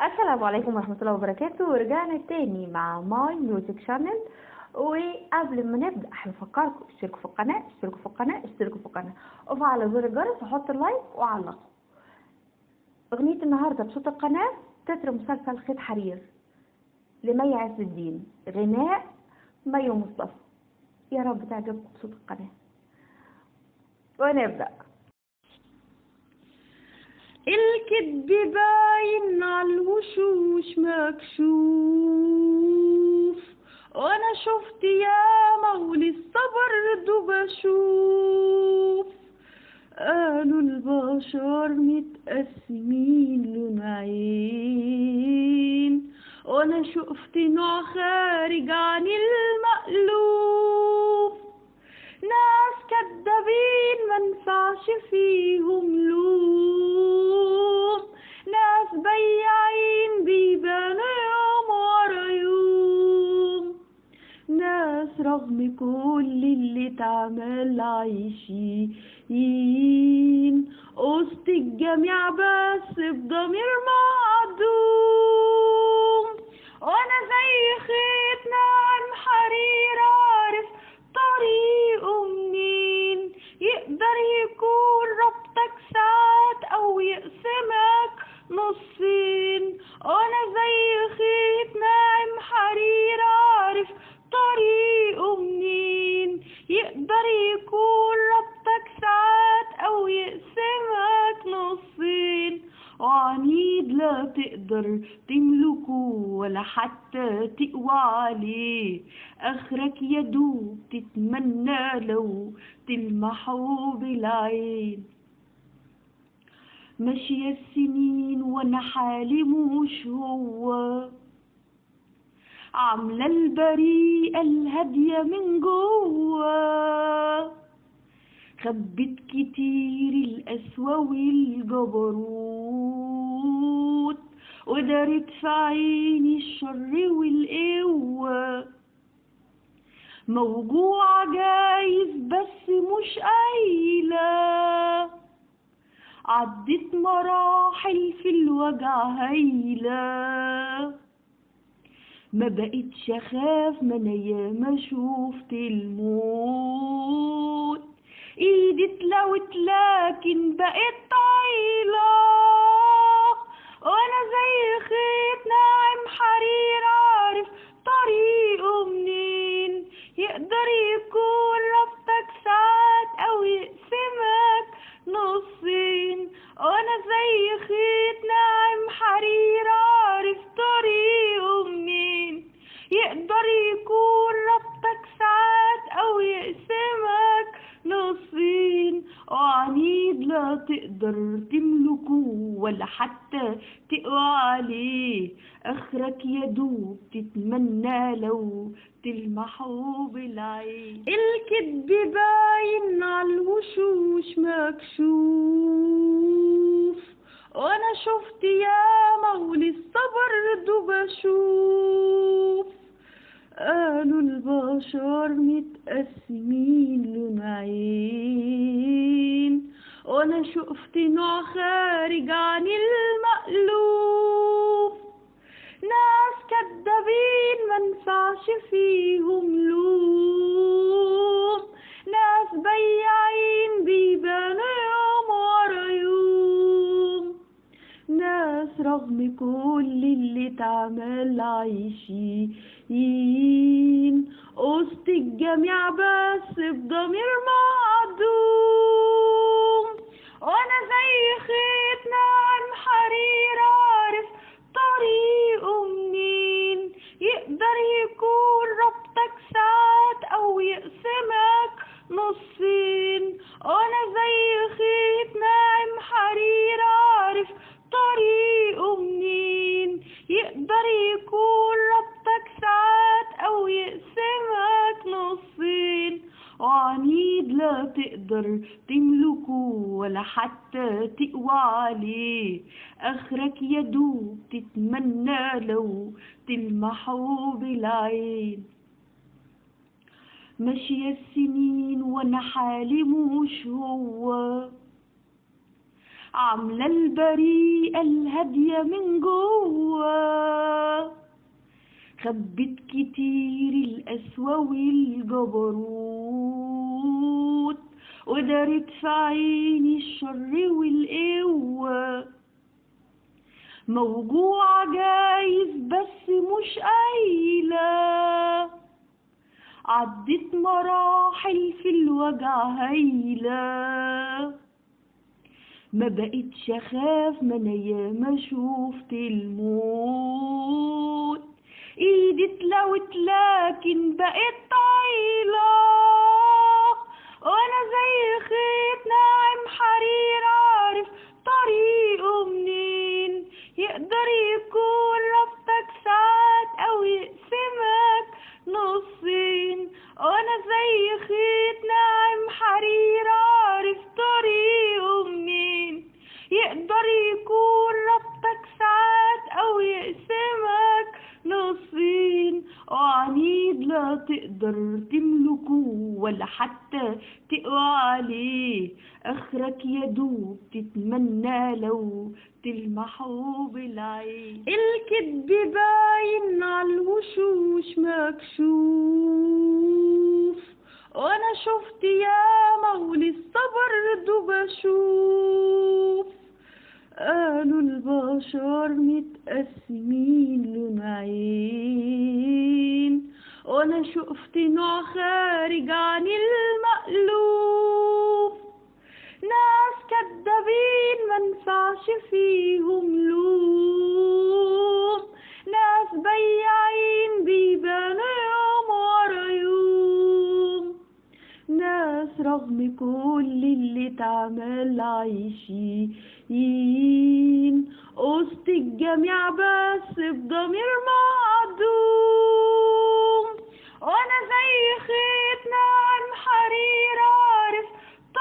السلام عليكم ورحمة الله وبركاته. ورجعنا تاني مع ماي ميوزك شانل. وقبل ما نبدأ هنفكركم اشتركوا في القناة اشتركوا في القناة وفعلوا زر الجرس وحطوا لايك وعلقوا. أغنية النهاردة بصوت القناة تتر مسلسل خيط حرير لمي عز الدين، غناء مي مصطفى. يا رب تعجبكم بصوت القناة ونبدأ. الكدب باين عالوشوش مكشوف، وانا شفت ياما ولسه برضه بشوف. قالوا البشر متقسمين لنوعين، وانا شفت نوع خارج عن المألوف. ناس كدابين منفعش فيهم لوم، ناس بياعين بيبانوا يوم ورا يوم، ناس رغم كل اللي اتعمل عايشين وسط الجميع بس بضمير معدوم. وانا زي خيط ناعم حرير عارف طريقه منين، يقدر يكون ربطك ساعات او يقسمك نصين. وانا زي خيط ناعم حرير عارف طريقه منين، يقدر يكون ربطك ساعات او يقسمك نصين. وعنيد لا تقدر تملكه ولا حتى تقوى عليه، اخرك يدوب تتمنى لو تلمحه بالعين. ماشية السنين وانا حالي مش هو، عاملة البريئة الهادية من جوا، خبت كتير القسوة والجبروت ودارت في عيني الشر والقوة. موجوعة جايز بس مش قايلة، عدت مراحل في الوجع هايلة. ما بقتش اخاف ما انا ياما شوفت الموت، ايدي اتلوت لكن بقت طايلة. وانا زي خيط ناعم حرير عارف طريقه منين، يقدر يكون ربطك ساعات او يقسمك نصين. وانا زي خيط ناعم حرير عارف طريقه منين، يقدر يكون ربطك ساعات او يقسمك نصين. وعنيد لا تقدر تملكه ولا حتى تقوى عليه، اخرك يدوب تتمنى لو تلمحه بالعين. الكدب باين عالوشوش مكشوف، وانا شفت ياما ولسه برضه بشوف. قالوا البشر متقسمين لنوعين، وانا شفت نوع خارج عن المألوف. ناس كدابين منفعش فيهم لوم، ناس بياعين بيبانوا يوم ورا يوم، ناس رغم كل اللي اتعمل عايشين وسط الجميع بس بضمير معدوم. وانا زي خيط ناعم حرير عارف طريقه منين، يقدر يكون ربطك ساعات او يقسمك نصين. وانا زي خيط ناعم حرير عارف طريقه منين، يقدر يكون ربطك ساعات او يقسمك نصين. وعنيد لا تقدر تملكه ولا حتى تقوى عليه، اخرك يدوب تتمنى لو تلمحه بالعين. ماشية السنين وانا حالي مش هو، عاملة البريئة الهادية من جوه، خبت كتير القسوة والجبروت، ودارت في عيني الشر والقوة. موجوعة جايز بس مش قايلة، عدت مراحل في الوجع هايلة. ما بقتش اخاف، ما انا ياما شوفت الموت، ايدي اتلوت لكن بقت طايلة. وانا زي خيط ناعم حرير، عارف طريقه منين، يقدر يكون ربطك ساعات او يقسمك نصين. وانا زي خيط ناعم حرير، عارف طريقه منين، يقدر يكون ربطك ساعات او يقسمك نصين. وعنيد لا تقدر تملكه ولا حتى تقوى عليه، اخرك يدوب تتمنى لو تلمحه بالعين. الكذب باين عالوشوش مكشوف، وانا شفت ياما ولسه برضه بشوف. قالوا البشر متقسمين لنوعين، وانا شفت نوع خارج عن المألوف. ناس كدابين منفعش فيهم لوم، ناس بياعين بيبانوا يوم ورا يوم، ناس رغم كل اللي اتعمل عايشين وسط الجميع بس بضمير معدوم. وانا زي خيط ناعم حرير، عارف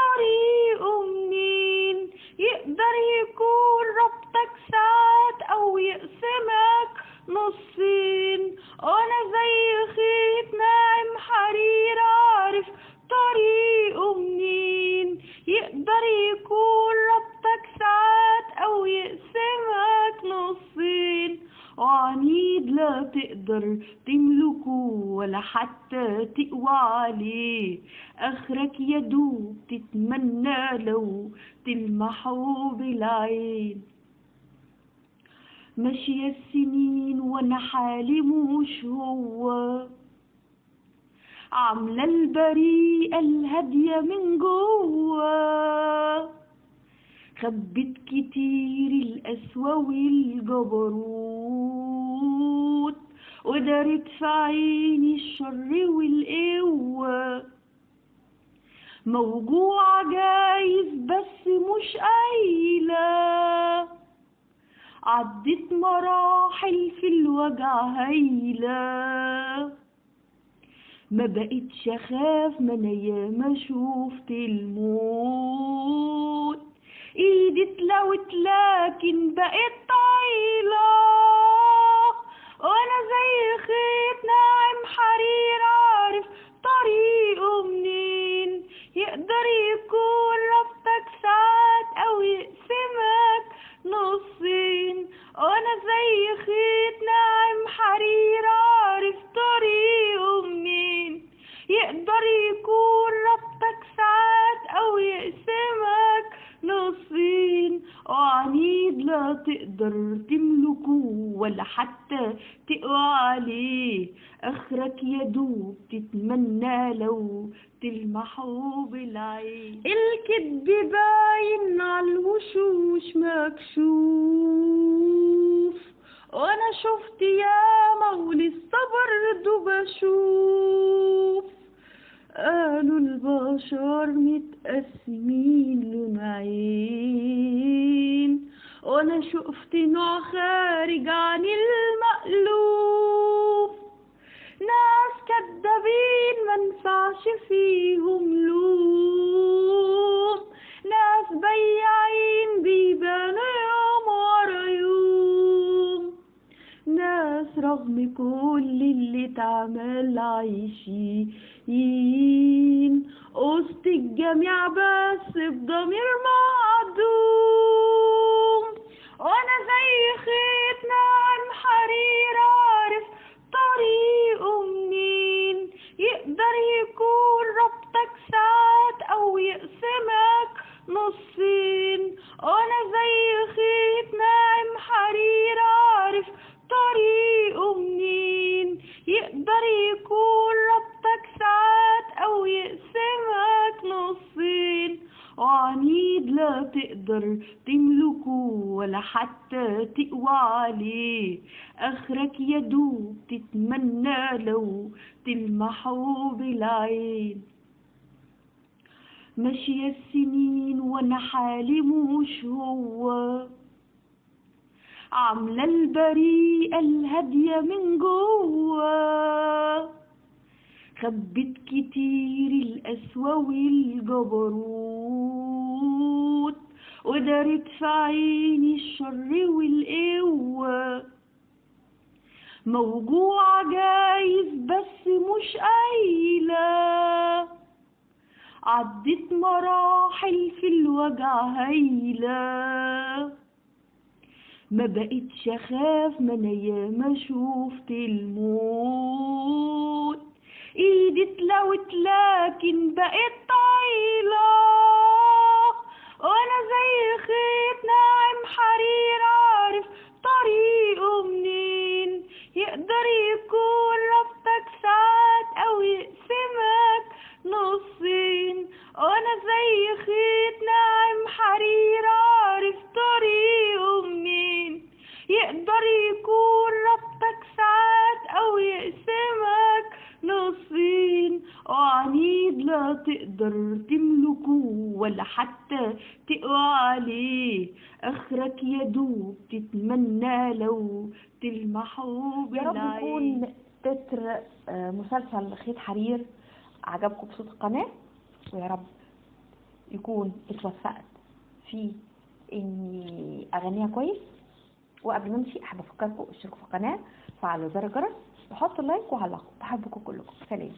طريقه منين، يقدر يكون ربطك ساعات او يقسمك نصين. وانا زي خيط ناعم حرير، عارف طريقه منين، يقدر يكون ربطك ساعات او يقسمك نصين. وعنيد لا تقدر تملكه ولا حتى تقوى عليه، اخرك يدوب تتمنى لو تلمحه بالعين. ماشية السنين وانا حالي مش هو، عاملة البريئة الهادية من جوه، خبت كتير القسوة والجبروت، ودارت في عيني الشر والقوة. موجوعة جايز بس مش قايلة، عدت مراحل في الوجع هايلة. ما بقتش اخاف، ما انا ياما شوفت الموت، ايدي اتلوت لكن بقت طايلة. وانا زي خيط ناعم حرير، عارف طريقه منين، يقدر يكون ربطك ساعات او يقسمك نصين. وانا زي خيط ناعم حرير، عارف طريقه منين، يقدر يكون ربطك ساعات او يقسمك نصين. وعنيد لا تقدر تملكه ولا حتى تقوى عليه، اخرك يدوب تتمنى لو تلمحه بالعين. الكذب باين عالوشوش مكشوف، وانا شفت ياما ولسه برضه بشوف. قالوا البشر متقسمين لنوعين، وانا شفت نوع خارج عن المألوف. ناس كدابين منفعش فيهم لوم، ناس بياعين بيبانوا يوم ورا يوم، ناس رغم كل اللي اتعمل عايشين وسط الجميع بس بضمير معدوم. زي خيط ناعم حرير عارف طريقه منين، يقدر يكون ربطك ساعات أو يقسمك نصين. أنا زي خيط ناعم حرير عارف طريقه منين، يقدر يكون ربطك ساعات أو يقسمك نصين. وعنيد لا تقدر تملكه ولا حتى تقوى عليه، آخرك يدوب تتمنى لو تلمحه بالعين. ماشية السنين وانا حالي مش هو، عاملة البريئة الهادية من جوا، خبت كتير القسوة والجبروت، ودارت في عيني الشر والقوة. موجوعة جايز بس مش قايلة، عدت مراحل في الوجع هايلة. ما بقتش اخاف، ما انا ياما شوفت الموت، ايدي اتلوت لكن بقت طايلة. وانا زي خيط ناعم حرير عارف طريقه منين، يقدر يكون ربطك ساعات او يقسمك نصين. وانا زي خيط ناعم حرير عارف طريقه منين، يقدر يكون ربطك ساعات او يقسمك نصين. وعنيد لا تقدر تملكه ولا حتى تقوى عليه، اخرك يدوب تتمنى لو تلمحه يا رب بالعين. يكون تتر مسلسل خيط حرير عجبكم بصوت القناة، ويا رب يكون اتوفقت في اني اغنيها كويس. وقبل ما امشي احب افكركم اشتركوا في القناة، فعلوا زر الجرس، وحطوا لايك وعلقوا. بحبكم كلكم، سلام.